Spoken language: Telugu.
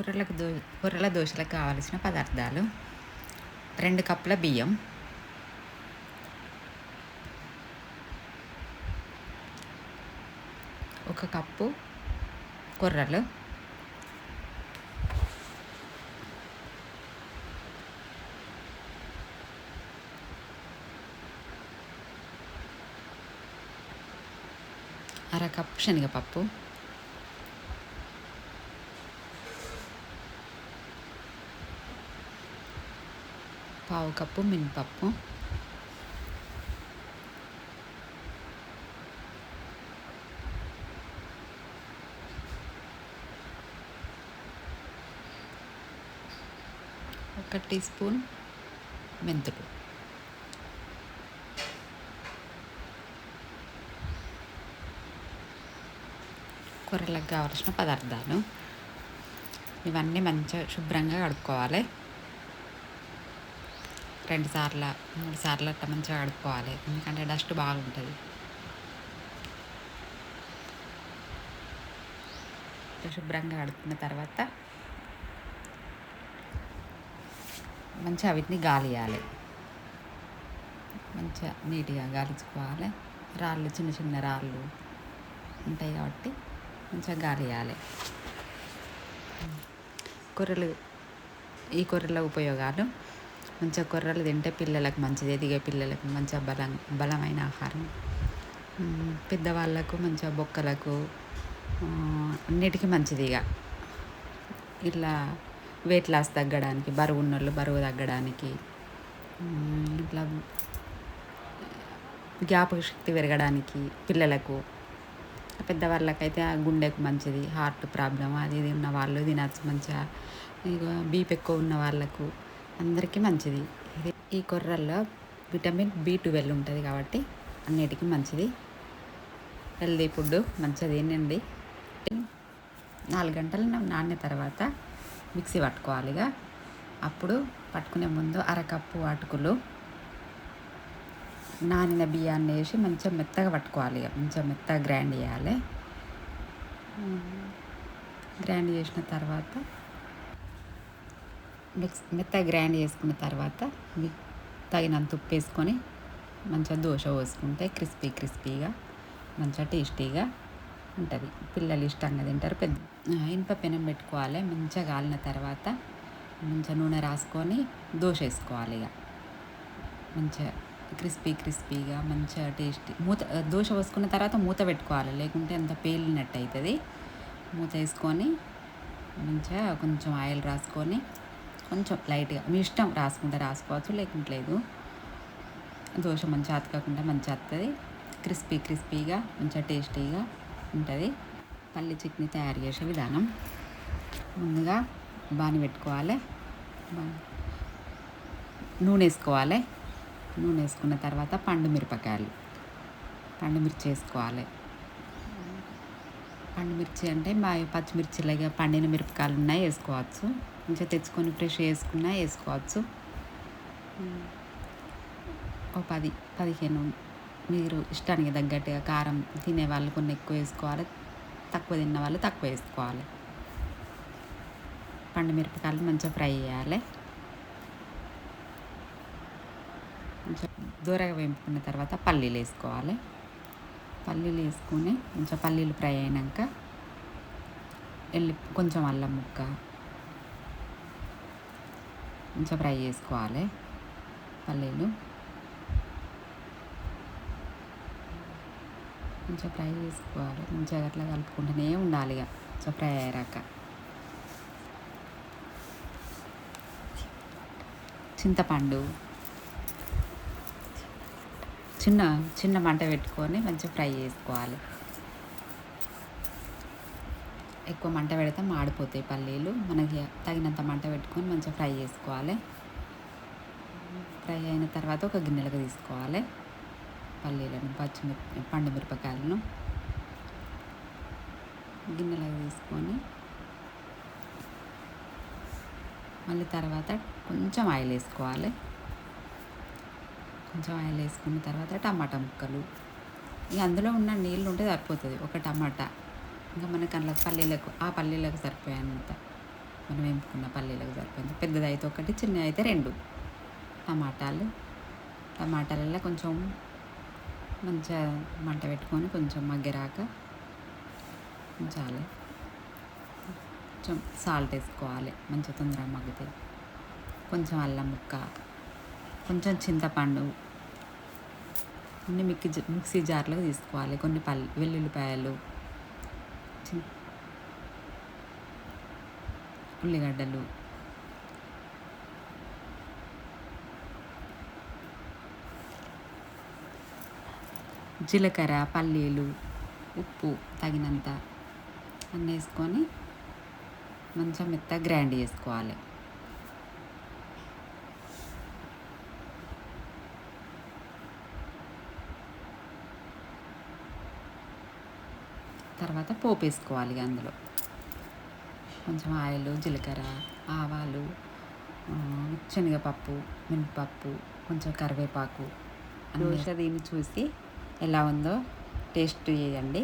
కొర్రల దోశలకు కావలసిన పదార్థాలు: 2 కప్పుల బియ్యం, 1 కప్పు కొర్రలు, అర కప్పు శనగపప్పు, పావు కప్పు మినపప్పు, ఒక టీ స్పూన్ మెంతులు. కూరలకు కావలసిన పదార్థాలు ఇవన్నీ మంచిగా శుభ్రంగా కడుక్కోవాలి. 2 సార్లు 3 సార్లు అట్లా మంచిగా కడుక్కోవాలి, ఎందుకంటే డస్ట్ బాగుంటుంది. శుభ్రంగా కడుక్కున్న తర్వాత మంచిగా వీటిని గాలియాలి, మంచిగా నీట్గా గాలించుకోవాలి. రాళ్ళు చిన్న చిన్న రాళ్ళు ఉంటాయి కాబట్టి మంచిగా గాలియాలి. ఈ కొర్రల ఉపయోగాలు: మంచిగా కొర్రలు తింటే పిల్లలకు మంచిది, ఎదిగే పిల్లలకు మంచిగా బలమైన ఆహారం. పెద్దవాళ్ళకు మంచిగా బొక్కలకు అన్నిటికీ మంచిది. ఇట్లా వెయిట్ లాస్ తగ్గడానికి, బరువు ఉన్నోళ్ళు బరువు తగ్గడానికి, ఇట్లా జ్ఞాపక శక్తి పెరగడానికి పిల్లలకు. పెద్దవాళ్ళకైతే ఆ గుండెకు మంచిది, హార్ట్ ప్రాబ్లం అది ఇది ఉన్న వాళ్ళు తినచ్చు మంచిగా. ఇక బీపీ ఎక్కువ ఉన్న వాళ్ళకు అందరికీ మంచిది. ఈ కొర్రల్లో విటమిన్ B12 ఉంటుంది కాబట్టి అన్నిటికీ మంచిది. హెల్దీ ఫుడ్ మంచిగా తినండి. 4 గంటలు నానిన తర్వాత మిక్సీ పట్టుకోవాలి. అప్పుడు పట్టుకునే ముందు అరకప్పు అటుకులు, నానిన బియ్యాన్ని వేసి మంచిగా మెత్తగా పట్టుకోవాలి. మంచిగా మెత్తగా గ్రైండ్ చేయాలి. గ్రైండ్ చేసిన తర్వాత మెత్తగా గ్రైండ్ చేసుకున్న తర్వాత తగినంత ఉప్పు వేసుకొని మంచిగా దోశ పోసుకుంటే క్రిస్పీగా మంచిగా టేస్టీగా ఉంటుంది. పిల్లలు ఇష్టంగా తింటారు. ఇనుప పెనం పెట్టుకోవాలి. మంచిగా కాలిన తర్వాత మంచిగా నూనె రాసుకొని దోశ వేసుకోవాలి. మంచిగా క్రిస్పీగా మంచిగా టేస్టీ. దోశ పోసుకున్న తర్వాత మూత పెట్టుకోవాలి, లేకుంటే అంత పేలినట్టు అవుతుంది. మూత వేసుకొని మంచిగా కొంచెం ఆయిల్ రాసుకొని కొంచెం లైట్గా మీ ఇష్టం రాసుకుంటే రాసుకోవచ్చు, లేకుంటే లేదు. దోశ మంచిగా అతకకుండా మంచిగా వస్తుంది. క్రిస్పీగా మంచిగా టేస్టీగా ఉంటుంది. పల్లి చట్నీ తయారు చేసే విధానం: ముందుగా బాణీ పెట్టుకోవాలి, నూనె వేసుకోవాలి. నూనె వేసుకున్న తర్వాత పండు మిర్చి వేసుకోవాలి. పండు మిర్చి అంటే మా పచ్చిమిర్చిలాగా పండిన మిరపకాయలు ఉన్నాయి వేసుకోవచ్చు, మంచిగా తెచ్చుకొని ఫ్రెష్ వేసుకున్నా వేసుకోవచ్చు. 10-15 మీరు ఇష్టానికి తగ్గట్టుగా కారం తినే వాళ్ళు కొన్ని ఎక్కువ వేసుకోవాలి, తక్కువ తిన్న వాళ్ళు తక్కువ వేసుకోవాలి. పండు మిరపకాయలు మంచిగా ఫ్రై చేయాలి. మంచిగా దూరగా వేపుకున్న తర్వాత పల్లీలు వేసుకోవాలి. పల్లీలు వేసుకొని మంచిగా పల్లీలు ఫ్రై అయినాక కొంచెం అల్లం ముక్క మంచిగా ఫ్రై చేసుకోవాలి. పల్లీలు మంచిగా ఫ్రై చేసుకోవాలి. మంచిగా అట్లా కలుపుకుంటూనే ఉండాలి. మంచిగా ఫ్రై అయ్యాక చింతపండు చిన్న మంట పెట్టుకొని మంచిగా ఫ్రై చేసుకోవాలి. ఎక్కువ మంట పెడితే మాడిపోతాయి పల్లీలు. మనకి తగినంత మంట పెట్టుకొని మంచిగా ఫ్రై చేసుకోవాలి. ఫ్రై అయిన తర్వాత ఒక గిన్నెలకు తీసుకోవాలి. పల్లీలను పండు మిరపకాయలను గిన్నెలకు తీసుకొని మళ్ళీ తర్వాత కొంచెం ఆయిల్ వేసుకోవాలి. కొంచెం ఆయిల్ వేసుకున్న తర్వాత టమాటా ముక్కలు, ఇక అందులో ఉన్న నీళ్ళు ఉంటే సరిపోతుంది. ఒక టమాటా, ఇంకా మనకు అందులో పల్లీలకు సరిపోయేంత మనం వేపుకున్న పల్లీలకు సరిపోయింది. పెద్దదైతే ఒకటి, చిన్నవి అయితే 2 టమాటాలలో కొంచెం మంచిగా మంట పెట్టుకొని కొంచెం మగ్గరాక ఉంచాలి. కొంచెం సాల్ట్ వేసుకోవాలి, మంచిగా తొందరగా మగ్గుతాయి. కొంచెం అల్లం ముక్క, కొంచెం చింతపండు అన్నీ మిక్సీ జార్లోకి తీసుకోవాలి. కొన్ని వెల్లుల్లిపాయలు, ఉల్లిగడ్డలు, జీలకర్ర, పల్లీలు, ఉప్పు తగినంత అన్నీ వేసుకొని మంచిగా మెత్తగా గ్రైండ్ చేసుకోవాలి. తర్వాత పోపు వేసుకోవాలి. అందులో కొంచెం ఆయిల్, జీలకర్ర, ఆవాలు, శనగపప్పు, మినపప్పు, కొంచెం కరివేపాకు. దోశ దీన్ని చూసి ఎలా ఉందో టేస్ట్ చేయండి.